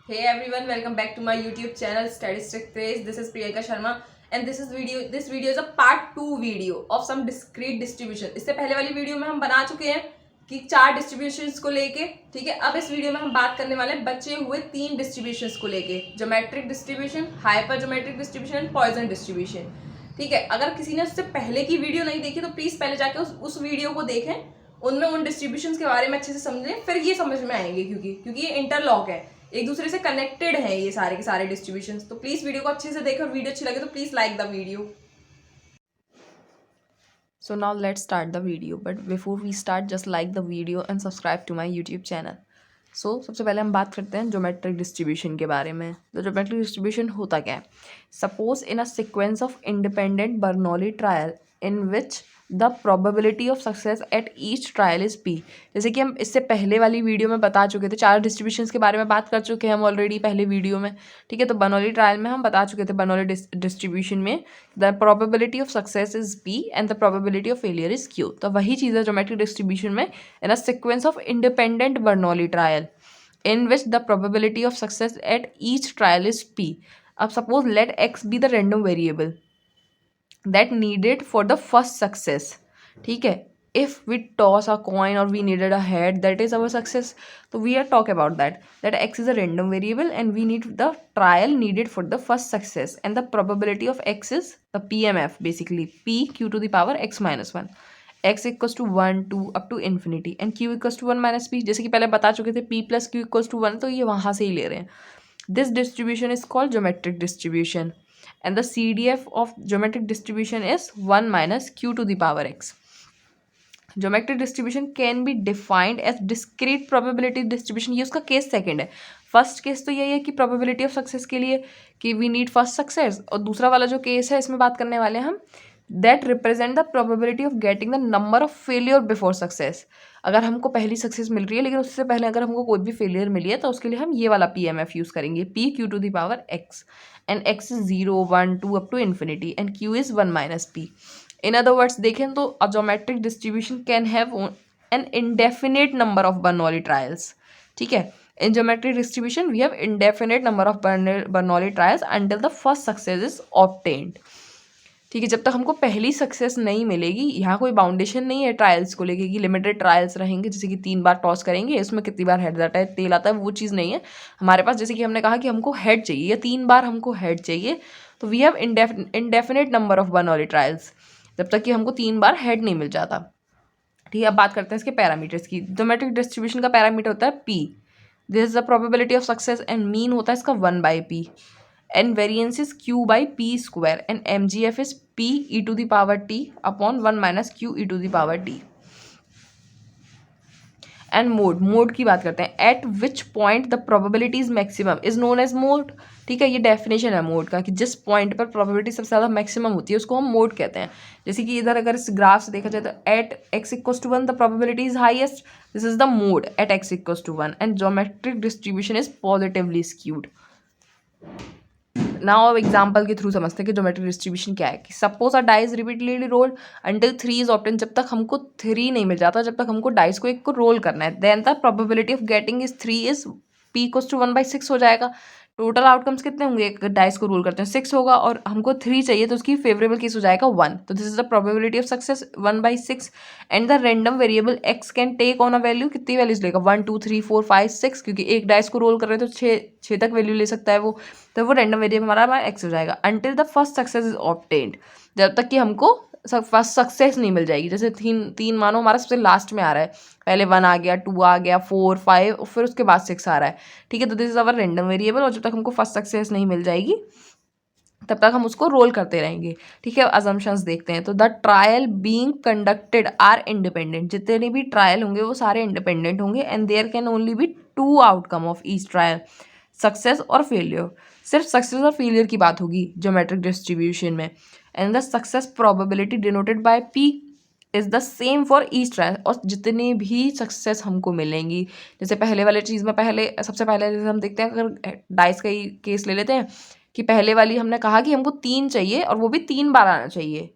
Hey everyone, welcome back to my YouTube channel Statistic Craze. This is Priyanka Sharma and this video is a part 2 video of some discrete distribution. इससे पहले वाली video में हम बना चुके हैं कि 4 डिस्ट्रीब्यूशंस को लेके, ठीक है। अब इस वीडियो में हम बात करने वाले हैं बचे हुए 3 डिस्ट्रीब्यूशंस को लेके, geometric distribution, hyper geometric distribution, Poisson distribution, ठीक है। अगर किसी ने उससे पहले की वीडियो नहीं देखी तो प्लीज पहले जाके उस वीडियो को देखें, उनमें उन डिस्ट्रीब्यूशंस के बारे में अच्छे से समझें, फिर ये समझ में आएंगे क्योंकि ये इंटरलॉक है, एक दूसरे से कनेक्टेड है ये सारे के सारे डिस्ट्रीब्यूशंस। तो प्लीज वीडियो को अच्छे से देखो, वीडियो अच्छी लगे तो please like the video. So now let's start the video, but before we start just like the video and subscribe to my YouTube channel. So सबसे पहले हम बात करते हैं ज्योमेट्रिक डिस्ट्रीब्यूशन के बारे में। तो ज्योमेट्रिक डिस्ट्रीब्यूशन होता क्या है? Suppose in a sequence of independent Bernoulli trial in which the probability of success at each trial is P. जैसे कि हम इससे पहले वाली वीडियो में बता चुके थे, 4 डिस्ट्रीब्यूशंस के बारे में बात कर चुके हैं हम ऑलरेडी पहले वीडियो में, ठीक है। तो बर्नौली ट्रायल में हम बता चुके थे, बर्नौली डिस्ट्रीब्यूशन में the probability of success is P and the probability of failure is Q. तो वही चीज़ है ज्योमेट्रिक डिस्ट्रीब्यूशन में in a sequence of independent Bernoulli trial in which the probability of success at each trial is p. अब suppose let x be the random variable that needed for the first success, ठीक है। if we toss a coin or we needed a head, that is our success. So we are talk about that x is a random variable and we need the trial needed for the first success, and the probability of x is the PMF, basically p q to the power x minus 1, x equals to 1 2 up to infinity and q equals to 1 minus p. जैसे कि पहले बता चुके थे p plus q equals to 1, तो ये वहाँ से ही ले रहे हैं। This distribution is called geometric distribution and the CDF of geometric distribution is 1 minus q to the power x. Geometric distribution can be defined as discrete probability distribution. ये उसका केस सेकंड है। फर्स्ट केस तो यही है कि probability of success के लिए कि वी नीड फर्स्ट सक्सेस, और दूसरा वाला जो केस है इसमें बात करने वाले हैं हम that represent the probability of getting the number of failure before success. अगर हमको पहली सक्सेस मिल रही है लेकिन उससे पहले अगर हमको कोई भी फेलियर मिली है तो उसके लिए हम ये वाला PMF यूज़ करेंगे, p q to the power x and x is 0 1 2 up to infinity and q is 1 minus p. In other words देखें तो a geometric distribution can have an indefinite number of Bernoulli trials, ठीक है। In geometric distribution we have indefinite number of Bernoulli trials until the first success is obtained, ठीक है। जब तक हमको पहली सक्सेस नहीं मिलेगी, यहाँ कोई बाउंडेशन नहीं है ट्रायल्स को लेके कि लिमिटेड ट्रायल्स रहेंगे, जैसे कि 3 बार टॉस करेंगे इसमें कितनी बार हेड आता है तेल आता है, वो चीज़ नहीं है हमारे पास। जैसे कि हमने कहा कि हमको हेड चाहिए या 3 बार हमको हेड चाहिए, तो we have indefinite number of Bernoulli trials जब तक कि हमको 3 बार हेड नहीं मिल जाता, ठीक है। अब बात करते हैं इसके पैरामीटर्स की। ज्योमेट्रिक डिस्ट्रीब्यूशन का पैरामीटर होता है p, this is the probability of success, and mean होता है इसका 1/p, and variance is q by p square, and mgf is p e to the power t upon 1 minus q e to the power t. And mode की बात करते हैं। At which point the probability is maximum is known as mode, ठीक है। ये definition है mode का कि जिस पॉइंट पर प्रोबेबिलिटी सबसे ज़्यादा मैक्सिमम होती है उसको हम मोड कहते हैं। जैसे कि इधर अगर इस ग्राफ से देखा जाए तो at x equals to 1 the probability is highest, this is the mode at x equals to 1, and geometric distribution is positively skewed. Now अब एग्जाम्पल के थ्रू समझते हैं कि ज्योमेट्रिक डिस्ट्रीब्यूशन क्या है। कि suppose a dice repeatedly rolled until 3 is obtain, जब तक हमको 3 नहीं मिल जाता, जब तक हमको डाइस को एक को रोल करना है, then the probability of getting is 3 is p equals to 1/6 हो जाएगा। टोटल आउटकम्स कितने होंगे, अगर डाइस को रोल करते हैं 6 होगा, और हमको 3 चाहिए तो उसकी फेवरेबल केस हो जाएगा 1, तो this is the probability of success 1/6, and the random variable x can take on a value, कितनी वैल्यूज लेगा 1 2 3 4 5 6, क्योंकि एक डाइस को रोल कर रहे हैं तो 6 तक वैल्यू ले सकता है वो, तो वो रैंडम वेरिएबल हमारा x हो जाएगा until the first success is obtained, जब तक कि हमको फर्स्ट सक्सेस नहीं मिल जाएगी। जैसे तीन मानो हमारा सबसे लास्ट में आ रहा है, पहले 1 आ गया, 2 आ गया, 4 5 फिर उसके बाद 6 आ रहा है, ठीक है। तो this is our random variable, और जब तक हमको फर्स्ट सक्सेस नहीं मिल जाएगी तब तक हम उसको रोल करते रहेंगे, ठीक है। अजम्पशंस देखते हैं। तो the trial being conducted are independent, जितने भी ट्रायल होंगे वो सारे इंडिपेंडेंट होंगे, and there can only be 2 outcome of each trial, success और फेलियर। सिर्फ सक्सेस और फेलियर की बात होगी ज्योमेट्रिक डिस्ट्रीब्यूशन में, and the success probability denoted by p is the same for each trial. और जितने भी सक्सेस हमको मिलेंगी, जैसे पहले वाले चीज़ में सबसे पहले जैसे हम देखते हैं, अगर डाइस का ही केस ले लेते हैं कि पहले वाली हमने कहा कि हमको 3 चाहिए और वो भी 3 बार आना चाहिए,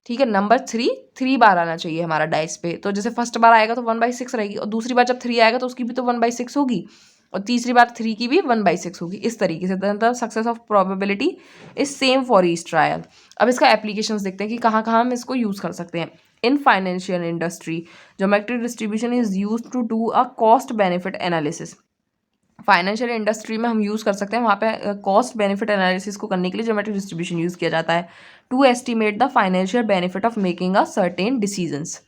ठीक है। नंबर 3 बार आना चाहिए हमारा डाइस पे, तो जैसे फर्स्ट बार आएगा तो 1/6 रहेगी, और दूसरी बार जब 3 आएगा तो उसकी भी तो 1/6 होगी, और तीसरी बार 3 की भी 1/6 होगी। इस तरीके से the success of probability is same for each trial. अब इसका एप्लीकेशंस देखते हैं कि कहाँ कहाँ हम इसको यूज़ कर सकते हैं। In financial industry geometric distribution is use to do a cost benefit analysis. Financial industry में हम यूज़ कर सकते हैं, वहाँ पे कॉस्ट बेनिफिट एनालिसिस को करने के लिए ज्योमेट्रिक डिस्ट्रीब्यूशन यूज़ किया जाता है to estimate the financial benefit of making a certain decisions.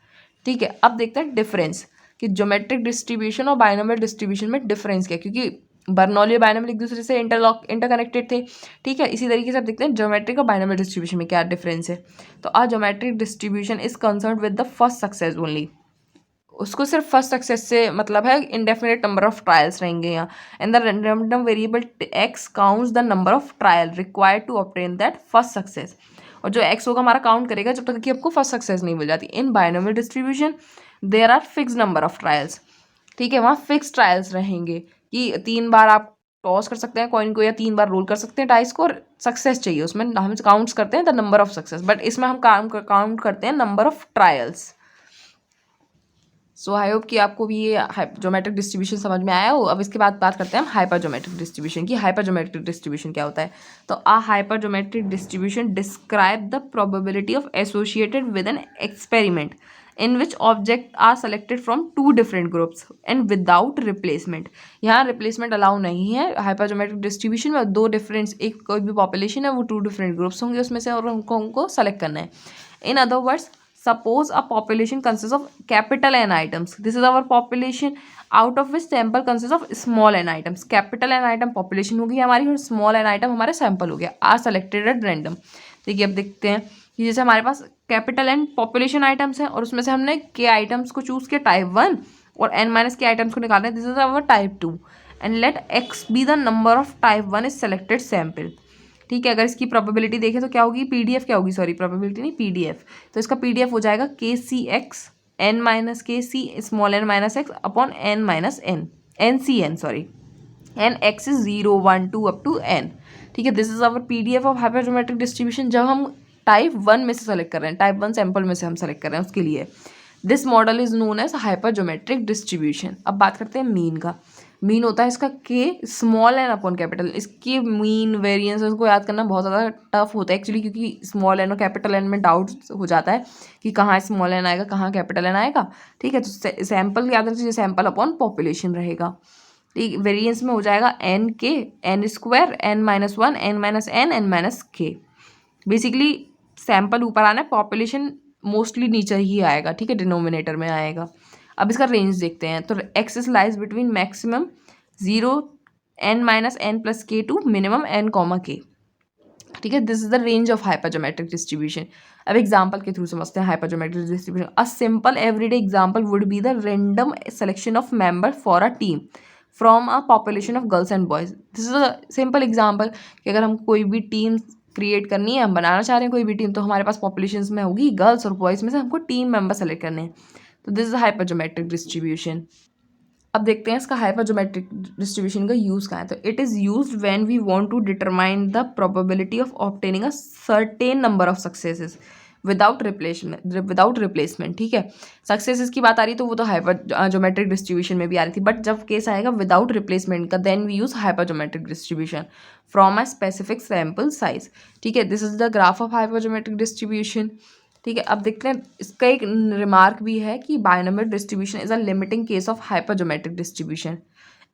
ठीक है, अब देखते हैं डिफरेंस कि ज्योमेट्रिक डिस्ट्रीब्यूशन और बायनोमियल डिस्ट्रीब्यूशन में डिफरेंस क्या है, क्योंकि बर्नौली और बायनोमियल एक दूसरे से इंटरकनेक्टेड थे। ठीक है, इसी तरीके से आप देखते हैं ज्योमेट्रिक और बायनोमियल डिस्ट्रीब्यूशन में क्या डिफरेंस है। तो uh geometric distribution is concern with the first success only. उसको सिर्फ फर्स्ट सक्सेस से मतलब है, इनडेफिनेट नंबर ऑफ ट्रायल्स रहेंगे यहाँ। And the random variable x counts the number of trial required to obtain that first success. और जो x होगा हमारा काउंट करेगा जब तक कि आपको फर्स्ट सक्सेस नहीं मिल जाती। In binomial distribution there are fix number of trials. ठीक है, वहाँ फिक्स ट्रायल्स रहेंगे कि 3 बार आप टॉस कर सकते हैं कॉइन को या 3 बार रोल कर सकते हैं डाइस को, और सक्सेस चाहिए उसमें हम काउंट्स करते हैं the number of success, but इसमें हम काउंट करते हैं number of trials. So I hope कि आपको भी ये ज्योमेट्रिक डिस्ट्रीब्यूशन समझ में आया हो। अब इसके बाद बात करते हैं हम हाइपर ज्योमेट्रिक डिस्ट्रीब्यूशन की। हाइपर ज्योमेट्रिक डिस्ट्रीब्यूशन क्या होता है? तो uh hyper geometric distribution describe the probability of associated with an experiment in which object are selected from 2 different groups and without replacement. यहाँ रिप्लेसमेंट अलाउ नहीं है hyper geometric distribution में। 2 different, एक कोई भी पॉपुलेशन है वो 2 डिफरेंट ग्रुप्स होंगे उसमें से, और हमको सेलेक्ट करना है। इन other words, suppose a population consists of capital N items. This is our population, out of which sample consists of small n items. Capital N item population होगी हमारी और small n item हमारे sample हो गया। Are selected at random। देखिए अब देखते हैं कि जैसे हमारे पास कैपिटल N पॉपुलेशन आइटम्स हैं और उसमें से हमने के आइटम्स को चूज़ किया टाइप 1 और n माइनस के आइटम्स को निकालना है। This is our type 2 and let x be the number of type 1 is selected sample. ठीक है, अगर इसकी प्रोबेबिलिटी देखें तो क्या होगी, पीडीएफ क्या होगी, सॉरी प्रोबेबिलिटी नहीं पीडीएफ। तो इसका पीडीएफ हो जाएगा के सी x N minus K C small N minus X upon N minus N N C N sorry N X is 0 1 2 up to N. ठीक है, this is our PDF of hypergeometric distribution जब हम type 1 में से select कर रहे हैं, type 1 sample में से हम सेलेक्ट कर रहे हैं उसके लिए। This model is known as hypergeometric distribution. अब बात करते हैं मीन का। मीन होता है इसका के स्मॉल एन अपॉन कैपिटल। इसकी मीन वेरिएंस को याद करना बहुत ज़्यादा टफ होता है एक्चुअली, क्योंकि स्मॉल एन और कैपिटल एन में डाउट हो जाता है कि कहाँ स्मॉल एन आएगा कहाँ कैपिटल एन आएगा। ठीक है, तो सैम्पल याद रखिए, सैम्पल अपॉन पॉपुलेशन रहेगा। ठीक, वेरिएंस में हो जाएगा n k n square n minus 1 n minus n minus k. Basically sample ऊपर आना है, पॉपुलेशन मोस्टली नीचे ही आएगा। ठीक है, डिनोमिनेटर में आएगा। अब इसका रेंज देखते हैं तो axis lies between maximum 0 n minus N plus K to minimum n comma K. ठीक है, this is the range of hypergeometric distribution. अब एग्जांपल के थ्रू समझते हैं hypergeometric distribution. A simple everyday example would be the random selection of member for a team from a population of girls and boys. This is a simple example कि अगर हम कोई भी team create करनी है, हम बनाना चाह रहे हैं कोई भी टीम, तो हमारे पास पॉपुलेशन में होगी गर्ल्स और बॉयज़ में से हमको टीम मेंबर सेलेक्ट करने हैं। तो दिस इज हाइपरज्योमेट्रिक डिस्ट्रीब्यूशन। अब देखते हैं इसका हाइपरज्योमेट्रिक डिस्ट्रीब्यूशन का यूज़ कहाँ है। तो it is used when we want to determine the probability of obtaining a certain number of successes without replacement. ठीक है, सक्सेसेस की बात आ रही तो वो तो हाइपर ज्योमेट्रिक डिस्ट्रीब्यूशन में भी आ रही थी, बट जब केस आएगा विदाउट रिप्लेसमेंट का then we use hyper geometric distribution from a specific sample size. ठीक है, this is the graph of hyper geometric distribution. ठीक है, अब देखते हैं इसका एक रिमार्क भी है कि binomial distribution is a limiting case of hypergeometric distribution.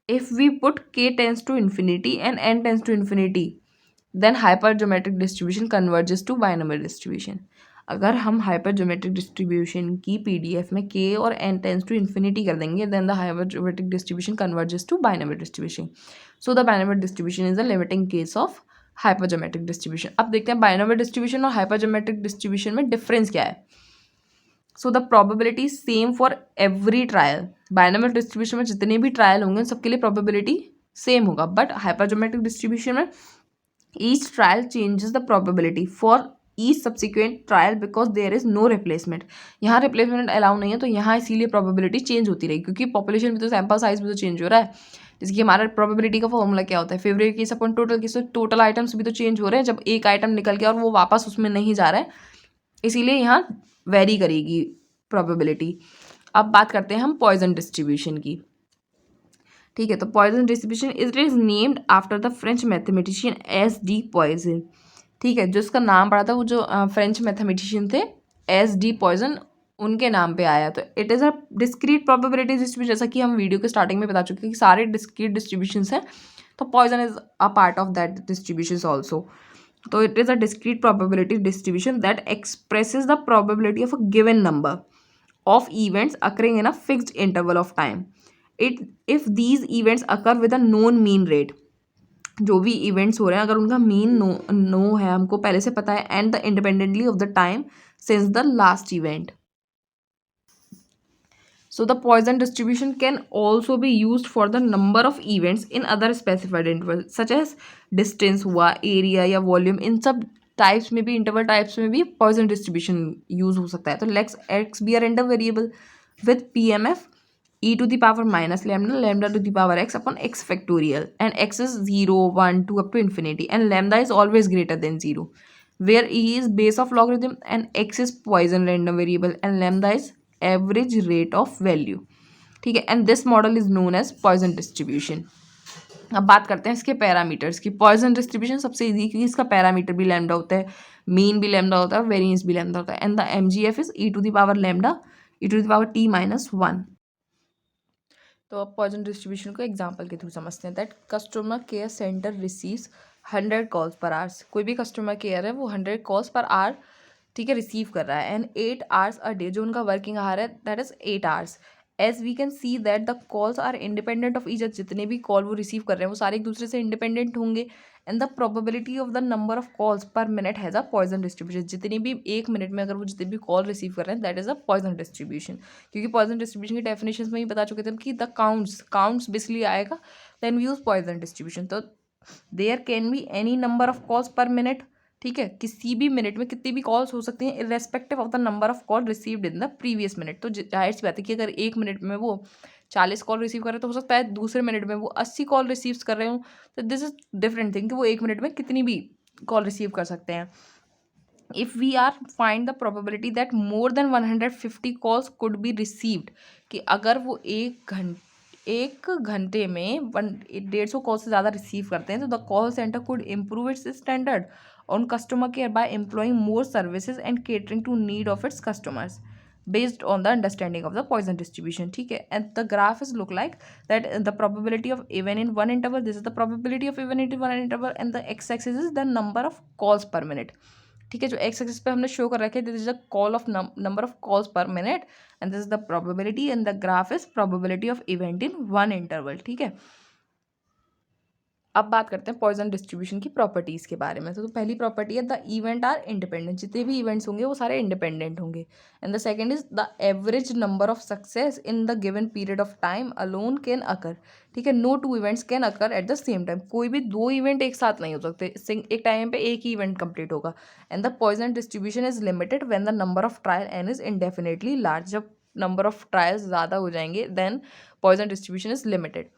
If we put k tends to infinity and n tends to infinity then hypergeometric distribution converges to binomial distribution. अगर हम हाइपरज्योमेट्रिक डिस्ट्रीब्यूशन की PDF में k और n tends to infinity कर देंगे then the hypergeometric distribution converges to binomial distribution. So the binomial distribution is a limiting case of hypergeometric distribution. अब देखते हैं बायनोमियल डिस्ट्रीब्यूशन और हाइपरज्योमेट्रिक डिस्ट्रीब्यूशन में डिफरेंस क्या है। So the probability same for every trial. Binomial distribution में जितने भी ट्रायल होंगे सबके लिए प्रोबेबिलिटी सेम होगा, बट हाइपरज्योमेट्रिक डिस्ट्रीब्यूशन में each trial changes the probability for each subsequent trial because there is no replacement. यहाँ रिप्लेसमेंट अलाउ नहीं है तो यहाँ इसीलिए प्रोबेबिलिटी चेंज होती रहेगी, क्योंकि पॉपुलेशन भी तो सैम्पल साइज भी तो चेंज हो रहा है। जैसे कि हमारा प्रोबेबिलिटी का फॉर्मूला क्या होता है, फेवरेट केस अपन टोटल केस। टोटल आइटम्स भी तो चेंज हो रहे हैं, जब एक आइटम निकल गया और वो वापस उसमें नहीं जा रहा है, इसीलिए यहाँ वेरी करेगी प्रोबेबिलिटी। अब बात करते हैं हम पॉइजन डिस्ट्रीब्यूशन की। ठीक है। तो Poisson distribution it is named after the French mathematician S D Poisson. ठीक है, जो इसका नाम पड़ा था वो जो फ्रेंच मैथमेटिशियन थे एस डी पॉइजन, उनके नाम पे आया। तो it is a discrete probability distribution, जैसा कि हम वीडियो के स्टार्टिंग में बता चुके हैं कि सारे डिस्क्रीट डिस्ट्रीब्यूशंस हैं, तो Poisson is a part of that distributions also. तो it is a discrete probability distribution that expresses the probability of a given number of events occurring in a fixed interval of time. It if these events occur with a known mean rate, जो भी events हो रहे हैं अगर उनका mean no है, हमको पहले से पता है, and the independently of the time since the last event. So the Poisson distribution can also be used for the number of events in other specified intervals such as distance हुआ, area या volume, इन सब types में भी, interval types में भी Poisson distribution use हो सकता है. तो let's x be r random variable with p m f e to the power minus lambda, lambda to the power x upon x factorial, and x is 0 1 2 up to infinity, and lambda is always greater than 0, where e is base of logarithm and x is Poisson random variable and lambda is average rate of value. ठीक है, and this model is known as Poisson distribution. अब बात करते हैं इसके parameters की. Poisson distribution सबसे easy क्योंकि इसका पैरामीटर भी लैम्डा होता है, मीन भी लैम्डा होता है, वेरिएंस भी लैम्डा होता है, and the MGF is e to the power lambda e to the power t minus 1. तो अब पॉइजन डिस्ट्रीब्यूशन को एग्जांपल के थ्रू समझते हैं. That customer care center receives 100 calls per hours. कोई भी कस्टमर केयर है वो 100 कॉल्स पर आवर, ठीक है, रिसीव कर रहा है. एंड 8 आवर्स अ डे, जो उनका वर्किंग आवर है that is 8 hours. As we can see that the calls are independent of each other. जितने भी कॉल वो रिसीव कर रहे हैं वो सारे एक दूसरे से इंडिपेंडेंट होंगे. And the probability of the number of calls per minute has a Poisson distribution. जितनी भी एक मिनट में अगर वो जितने भी कॉल रिसीव कर रहे हैं that is a Poisson distribution. क्योंकि पॉइजन डिस्ट्रीब्यूशन की डेफिनेशन में ही बता चुके थे कि द काउंट्स बेसिकली आएगा, then we use Poisson distribution. तो there can be any number of calls per minute. ठीक है, किसी भी मिनट में कितनी भी कॉल्स हो सकती हैं irrespective of the number of call received in the previous minute. तो जाहिर सी बात है कि अगर एक मिनट में वो 40 कॉल रिसीव कर रहे हैं तो हो सकता है दूसरे मिनट में वो 80 कॉल रिसीव कर रहे हो. तो दिस इज डिफरेंट थिंग कि वो एक मिनट में कितनी भी कॉल रिसीव कर सकते हैं. If we are find the probability that more than 150 calls could be received, कि अगर वो एक घंटे में 150 कॉल से ज़्यादा रिसीव करते हैं तो the call center could improve its standard on customer care by employing more services and catering to need of its customers based on the understanding of the Poisson distribution. ठीक है, and the graph is look like that the probability of even in one interval, this is the probability of even in one interval, and the x-axis is the number of calls per minute. ठीक है, जो x axis पे हमने show कर रखे this is the call of number of calls per minute and this is the probability and the graph is probability of event in one interval. ठीक है, अब बात करते हैं पॉइजन डिस्ट्रीब्यूशन की प्रॉपर्टीज़ के बारे में. तो पहली प्रॉपर्टी है द इवेंट आर इंडिपेंडेंट. जितने भी इवेंट्स होंगे वो सारे इंडिपेंडेंट होंगे. And the second is the average number of success in the given period of time alone can occur. ठीक है, no two events can occur at the same time. कोई भी दो इवेंट एक साथ नहीं हो सकते, एक टाइम पे एक ही इवेंट कंप्लीट होगा. And the Poisson distribution is limited when the number of trial n is indefinitely large. जब नंबर ऑफ ट्रायल्स ज़्यादा हो जाएंगे then Poisson distribution is limited.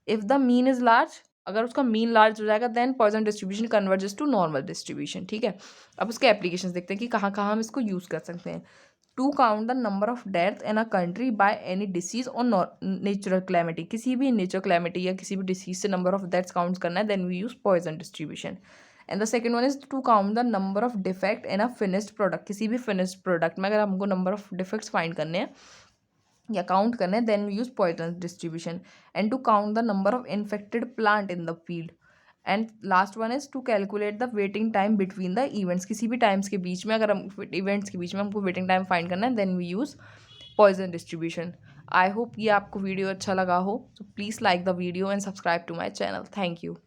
If the mean is large, अगर उसका मीन लार्ज हो जाएगा then Poisson distribution converges to normal distribution. ठीक है, अब उसके एप्लीकेशंस देखते हैं कि कहाँ कहाँ हम इसको यूज़ कर सकते हैं. To count the number of death in a country by any disease और नेचुरल क्लैमिटी. किसी भी नेचुरल क्लैमिटी या किसी भी डिसीज से नंबर ऑफ डेथ्स काउंट करना है then we use Poisson distribution. And the second one is to count the number of defect in a finished product. किसी भी फिनिश्ड प्रोडक्ट में अगर हमको नंबर ऑफ डिफेक्ट्स फाइंड करने हैं या काउंट करना है then we use Poisson distribution. And to count the number of infected plant in the field. And last one is to calculate the waiting time between the events. किसी भी times के बीच में अगर हम इवेंट्स के बीच में हमको वेटिंग टाइम फाइंड करना है then we use Poisson distribution. I hope ये आपको वीडियो अच्छा लगा हो. So please like the video and subscribe to my channel. Thank you.